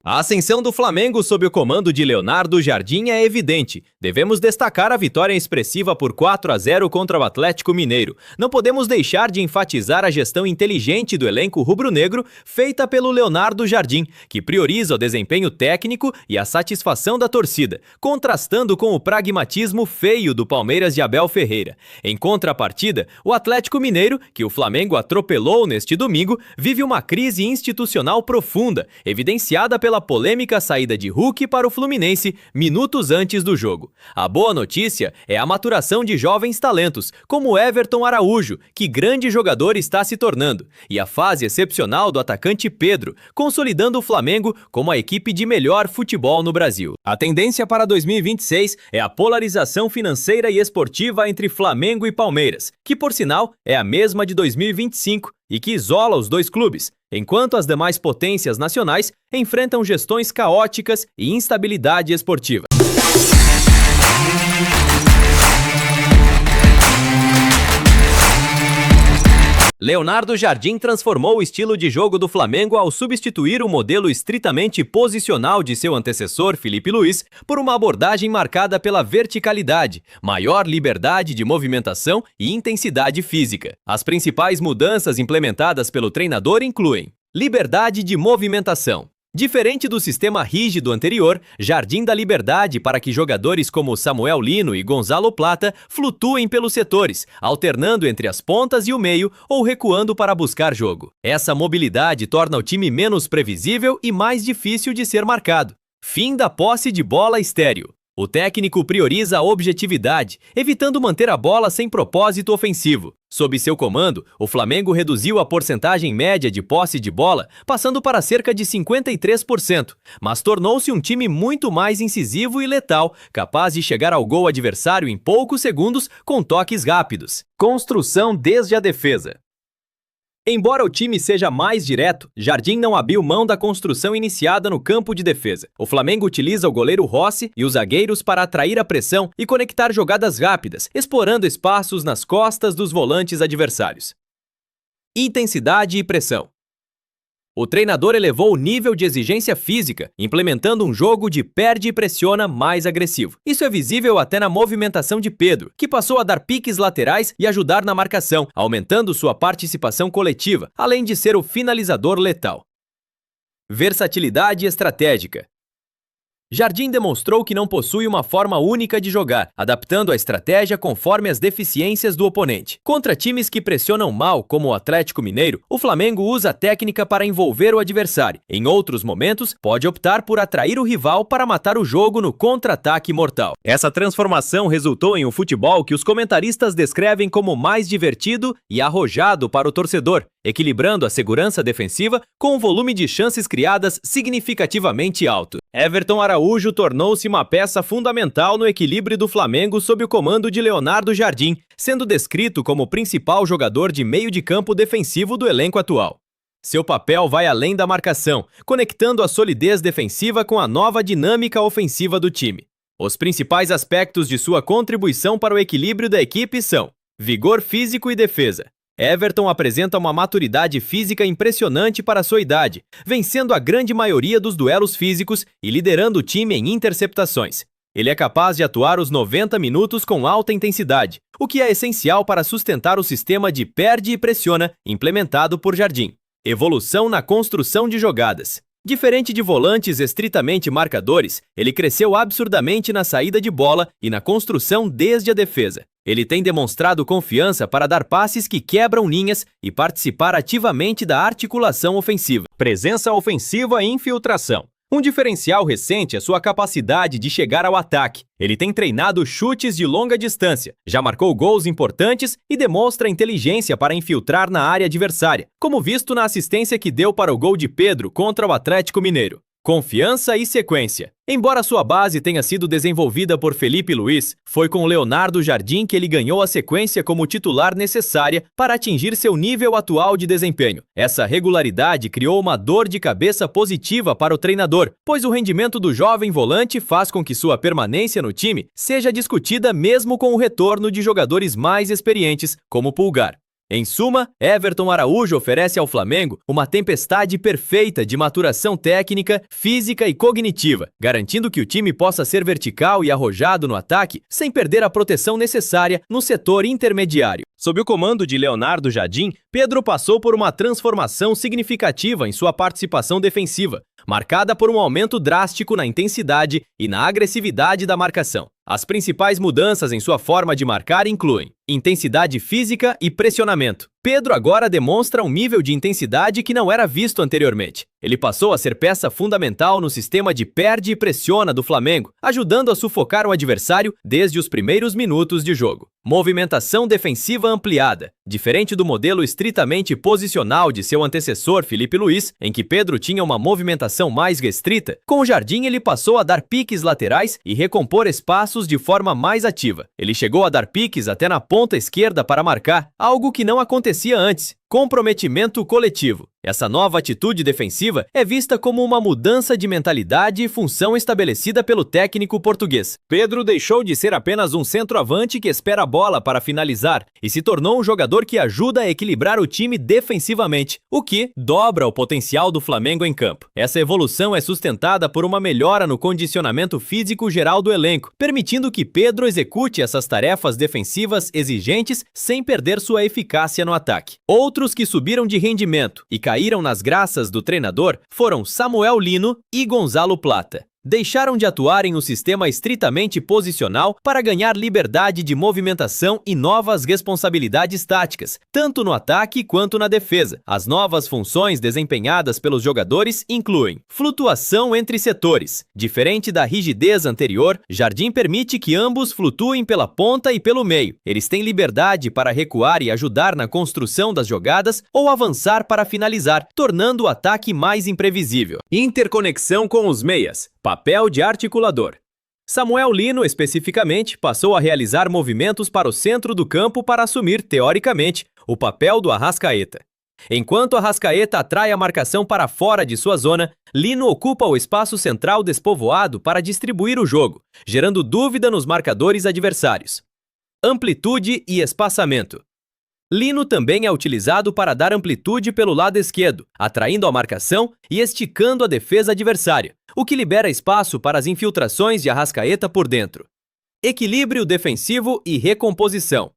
A ascensão do Flamengo sob o comando de Leonardo Jardim é evidente. Devemos destacar a vitória expressiva por 4-0 contra o Atlético Mineiro. Não podemos deixar de enfatizar a gestão inteligente do elenco rubro-negro feita pelo Leonardo Jardim, que prioriza o desempenho técnico e a satisfação da torcida, contrastando com o pragmatismo feio do Palmeiras de Abel Ferreira. Em contrapartida, o Atlético Mineiro, que o Flamengo atropelou neste domingo, vive uma crise institucional profunda, evidenciada pela polêmica saída de Hulk para o Fluminense minutos antes do jogo. A boa notícia é a maturação de jovens talentos, como Everton Araújo, que grande jogador está se tornando, e a fase excepcional do atacante Pedro, consolidando o Flamengo como a equipe de melhor futebol no Brasil. A tendência para 2026 é a polarização financeira e esportiva entre Flamengo e Palmeiras, que por sinal é a mesma de 2025 e que isola os dois clubes, enquanto as demais potências nacionais enfrentam gestões caóticas e instabilidade esportiva. Leonardo Jardim transformou o estilo de jogo do Flamengo ao substituir o modelo estritamente posicional de seu antecessor, Felipe Luiz, por uma abordagem marcada pela verticalidade, maior liberdade de movimentação e intensidade física. As principais mudanças implementadas pelo treinador incluem: liberdade de movimentação. Diferente do sistema rígido anterior, Jardim dá liberdade para que jogadores como Samuel Lino e Gonzalo Plata flutuem pelos setores, alternando entre as pontas e o meio ou recuando para buscar jogo. Essa mobilidade torna o time menos previsível e mais difícil de ser marcado. Fim da posse de bola estéril. O técnico prioriza a objetividade, evitando manter a bola sem propósito ofensivo. Sob seu comando, o Flamengo reduziu a porcentagem média de posse de bola, passando para cerca de 53%, mas tornou-se um time muito mais incisivo e letal, capaz de chegar ao gol adversário em poucos segundos com toques rápidos. Construção desde a defesa. Embora o time seja mais direto, Jardim não abriu mão da construção iniciada no campo de defesa. O Flamengo utiliza o goleiro Rossi e os zagueiros para atrair a pressão e conectar jogadas rápidas, explorando espaços nas costas dos volantes adversários. Intensidade e pressão. O treinador elevou o nível de exigência física, implementando um jogo de perde e pressiona mais agressivo. Isso é visível até na movimentação de Pedro, que passou a dar piques laterais e ajudar na marcação, aumentando sua participação coletiva, além de ser o finalizador letal. Versatilidade estratégica. Jardim demonstrou que não possui uma forma única de jogar, adaptando a estratégia conforme as deficiências do oponente. Contra times que pressionam mal, como o Atlético Mineiro, o Flamengo usa a técnica para envolver o adversário. Em outros momentos, pode optar por atrair o rival para matar o jogo no contra-ataque mortal. Essa transformação resultou em um futebol que os comentaristas descrevem como mais divertido e arrojado para o torcedor, equilibrando a segurança defensiva com um volume de chances criadas significativamente alto. Everton Araújo tornou-se uma peça fundamental no equilíbrio do Flamengo sob o comando de Leonardo Jardim, sendo descrito como o principal jogador de meio de campo defensivo do elenco atual. Seu papel vai além da marcação, conectando a solidez defensiva com a nova dinâmica ofensiva do time. Os principais aspectos de sua contribuição para o equilíbrio da equipe são: vigor físico e defesa. Everton apresenta uma maturidade física impressionante para sua idade, vencendo a grande maioria dos duelos físicos e liderando o time em interceptações. Ele é capaz de atuar os 90 minutos com alta intensidade, o que é essencial para sustentar o sistema de perde e pressiona implementado por Jardim. Evolução na construção de jogadas. Diferente de volantes estritamente marcadores, ele cresceu absurdamente na saída de bola e na construção desde a defesa. Ele tem demonstrado confiança para dar passes que quebram linhas e participar ativamente da articulação ofensiva. Presença ofensiva e infiltração. Um diferencial recente é sua capacidade de chegar ao ataque. Ele tem treinado chutes de longa distância, já marcou gols importantes e demonstra inteligência para infiltrar na área adversária, como visto na assistência que deu para o gol de Pedro contra o Atlético Mineiro. Confiança e sequência. Embora sua base tenha sido desenvolvida por Felipe Luiz, foi com Leonardo Jardim que ele ganhou a sequência como titular necessária para atingir seu nível atual de desempenho. Essa regularidade criou uma dor de cabeça positiva para o treinador, pois o rendimento do jovem volante faz com que sua permanência no time seja discutida mesmo com o retorno de jogadores mais experientes, como Pulgar. Em suma, Everton Araújo oferece ao Flamengo uma tempestade perfeita de maturação técnica, física e cognitiva, garantindo que o time possa ser vertical e arrojado no ataque sem perder a proteção necessária no setor intermediário. Sob o comando de Leonardo Jardim, Pedro passou por uma transformação significativa em sua participação defensiva, marcada por um aumento drástico na intensidade e na agressividade da marcação. As principais mudanças em sua forma de marcar incluem intensidade física e pressionamento. Pedro agora demonstra um nível de intensidade que não era visto anteriormente. Ele passou a ser peça fundamental no sistema de perde e pressiona do Flamengo, ajudando a sufocar o adversário desde os primeiros minutos de jogo. Movimentação defensiva ampliada. Diferente do modelo estritamente posicional de seu antecessor Filipe Luís, em que Pedro tinha uma movimentação mais restrita, com o Jardim ele passou a dar piques laterais e recompor espaços de forma mais ativa. Ele chegou a dar piques até na ponta esquerda para marcar, algo que não acontecia antes. Comprometimento coletivo. Essa nova atitude defensiva é vista como uma mudança de mentalidade e função estabelecida pelo técnico português. Pedro deixou de ser apenas um centroavante que espera a bola para finalizar e se tornou um jogador que ajuda a equilibrar o time defensivamente, o que dobra o potencial do Flamengo em campo. Essa evolução é sustentada por uma melhora no condicionamento físico geral do elenco, permitindo que Pedro execute essas tarefas defensivas exigentes sem perder sua eficácia no ataque. Outros que subiram de rendimento e caíram nas graças do treinador foram Samuel Lino e Gonzalo Plata. Deixaram de atuar em um sistema estritamente posicional para ganhar liberdade de movimentação e novas responsabilidades táticas, tanto no ataque quanto na defesa. As novas funções desempenhadas pelos jogadores incluem flutuação entre setores. Diferente da rigidez anterior, Jardim permite que ambos flutuem pela ponta e pelo meio. Eles têm liberdade para recuar e ajudar na construção das jogadas ou avançar para finalizar, tornando o ataque mais imprevisível. Interconexão com os meias. Papel de articulador. Samuel Lino, especificamente, passou a realizar movimentos para o centro do campo para assumir, teoricamente, o papel do Arrascaeta. Enquanto Arrascaeta atrai a marcação para fora de sua zona, Lino ocupa o espaço central despovoado para distribuir o jogo, gerando dúvida nos marcadores adversários. Amplitude e espaçamento. Lino também é utilizado para dar amplitude pelo lado esquerdo, atraindo a marcação e esticando a defesa adversária, o que libera espaço para as infiltrações de Arrascaeta por dentro. Equilíbrio defensivo e recomposição.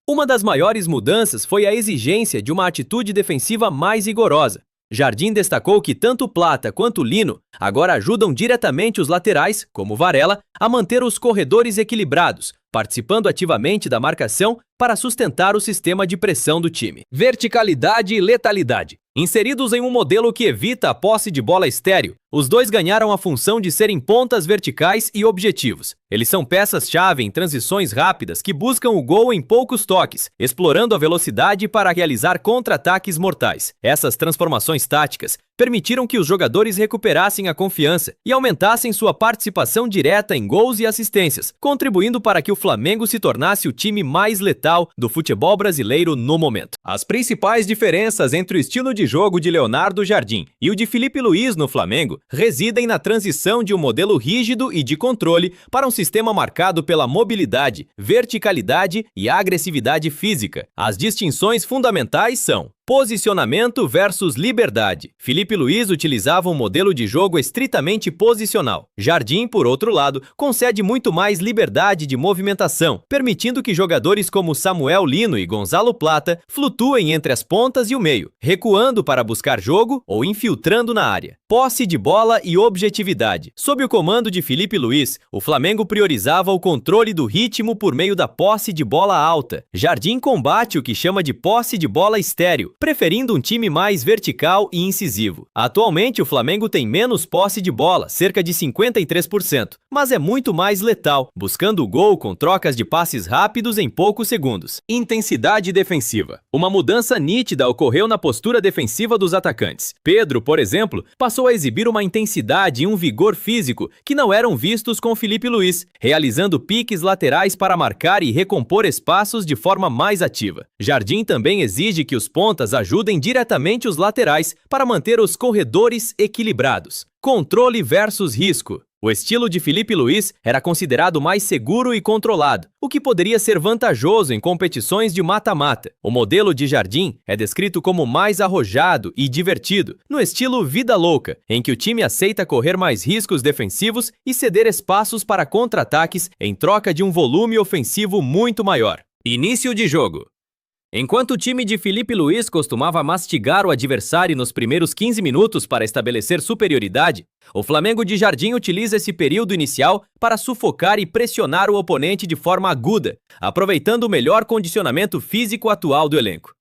Uma das maiores mudanças foi a exigência de uma atitude defensiva mais rigorosa. Jardim destacou que tanto Plata quanto Lino agora ajudam diretamente os laterais, como Varela, a manter os corredores equilibrados, participando ativamente da marcação para sustentar o sistema de pressão do time. Verticalidade e letalidade. Inseridos em um modelo que evita a posse de bola estéril, os dois ganharam a função de serem pontas verticais e objetivos. Eles são peças-chave em transições rápidas que buscam o gol em poucos toques, explorando a velocidade para realizar contra-ataques mortais. Essas transformações táticas permitiram que os jogadores recuperassem a confiança e aumentassem sua participação direta em gols e assistências, contribuindo para que o Flamengo se tornasse o time mais letal do futebol brasileiro no momento. As principais diferenças entre o estilo de jogo de Leonardo Jardim e o de Filipe Luís no Flamengo residem na transição de um modelo rígido e de controle para um sistema marcado pela mobilidade, verticalidade e agressividade física. As distinções fundamentais são posicionamento versus liberdade. Filipe Luís utilizava um modelo de jogo estritamente posicional. Jardim, por outro lado, concede muito mais liberdade de movimentação, permitindo que jogadores como Samuel Lino e Gonzalo Plata flutuem entre as pontas e o meio, recuando para buscar jogo ou infiltrando na área. Posse de bola e objetividade. Sob o comando de Filipe Luís, o Flamengo priorizava o controle do ritmo por meio da posse de bola alta. Jardim combate o que chama de posse de bola estéril, preferindo um time mais vertical e incisivo. Atualmente, o Flamengo tem menos posse de bola, cerca de 53%, mas é muito mais letal, buscando o gol com trocas de passes rápidos em poucos segundos. Intensidade defensiva. Uma mudança nítida ocorreu na postura defensiva dos atacantes. Pedro, por exemplo, passou a exibir uma intensidade e um vigor físico que não eram vistos com Filipe Luís, realizando piques laterais para marcar e recompor espaços de forma mais ativa. Jardim também exige que os pontas Essas ajudem diretamente os laterais para manter os corredores equilibrados. Controle versus risco. O estilo de Filipe Luís era considerado mais seguro e controlado, o que poderia ser vantajoso em competições de mata-mata. O modelo de Jardim é descrito como mais arrojado e divertido, no estilo vida louca, em que o time aceita correr mais riscos defensivos e ceder espaços para contra-ataques em troca de um volume ofensivo muito maior. Início de jogo. Enquanto o time de Filipe Luís costumava mastigar o adversário nos primeiros 15 minutos para estabelecer superioridade, o Flamengo de Jardim utiliza esse período inicial para sufocar e pressionar o oponente de forma aguda, aproveitando o melhor condicionamento físico atual do elenco.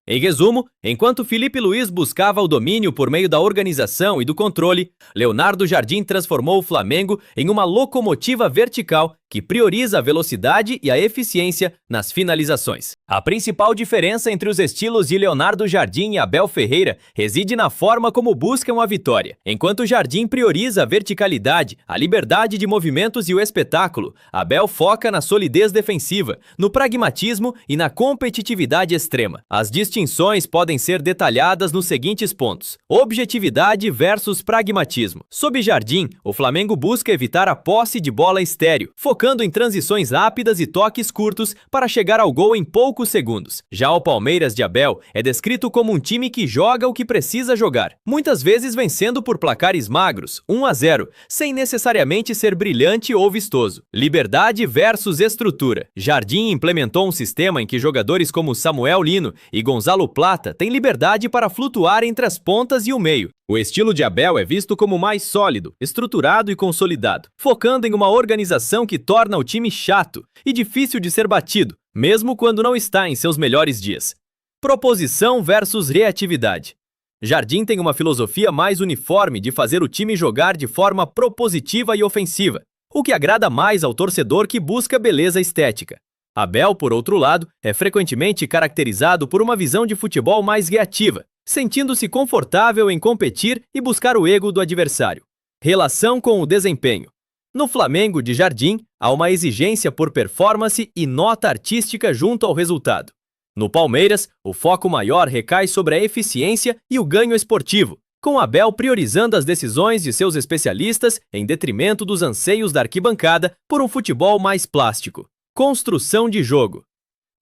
Em resumo, enquanto Filipe Luís buscava o domínio por meio da organização e do controle, Leonardo Jardim transformou o Flamengo em uma locomotiva vertical que prioriza a velocidade e a eficiência nas finalizações. A principal diferença entre os estilos de Leonardo Jardim e Abel Ferreira reside na forma como buscam a vitória. Enquanto Jardim prioriza a verticalidade, a liberdade de movimentos e o espetáculo, Abel foca na solidez defensiva, no pragmatismo e na competitividade extrema. As distinções podem ser detalhadas nos seguintes pontos: objetividade versus pragmatismo. Sob Jardim, o Flamengo busca evitar a posse de bola estéril, focando em transições rápidas e toques curtos para chegar ao gol em poucos segundos. Já o Palmeiras de Abel é descrito como um time que joga o que precisa jogar, muitas vezes vencendo por placares magros, 1-0, sem necessariamente ser brilhante ou vistoso. Liberdade versus estrutura. Jardim implementou um sistema em que jogadores como Samuel Lino e Gonzalo Plata têm liberdade para flutuar entre as pontas e o meio. O estilo de Abel é visto como mais sólido, estruturado e consolidado, focando em uma organização que torna o time chato e difícil de ser batido, mesmo quando não está em seus melhores dias. Proposição versus reatividade. Jardim tem uma filosofia mais uniforme de fazer o time jogar de forma propositiva e ofensiva, o que agrada mais ao torcedor que busca beleza estética. Abel, por outro lado, é frequentemente caracterizado por uma visão de futebol mais reativa, sentindo-se confortável em competir e buscar o ego do adversário. Relação com o desempenho. No Flamengo de Jardim, há uma exigência por performance e nota artística junto ao resultado. No Palmeiras, o foco maior recai sobre a eficiência e o ganho esportivo, com Abel priorizando as decisões de seus especialistas em detrimento dos anseios da arquibancada por um futebol mais plástico. Construção de jogo.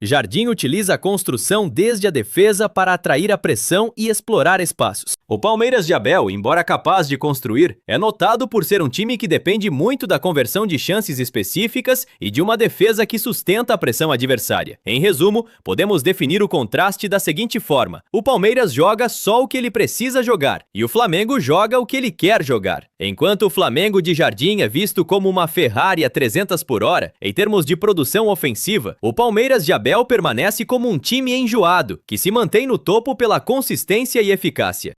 Jardim utiliza a construção desde a defesa para atrair a pressão e explorar espaços. O Palmeiras de Abel, embora capaz de construir, é notado por ser um time que depende muito da conversão de chances específicas e de uma defesa que sustenta a pressão adversária. Em resumo, podemos definir o contraste da seguinte forma: o Palmeiras joga só o que ele precisa jogar e o Flamengo joga o que ele quer jogar. Enquanto o Flamengo de Jardim é visto como uma Ferrari a 300 por hora, em termos de produção ofensiva, o Palmeiras de Abel permanece como um time enjoado, que se mantém no topo pela consistência e eficácia.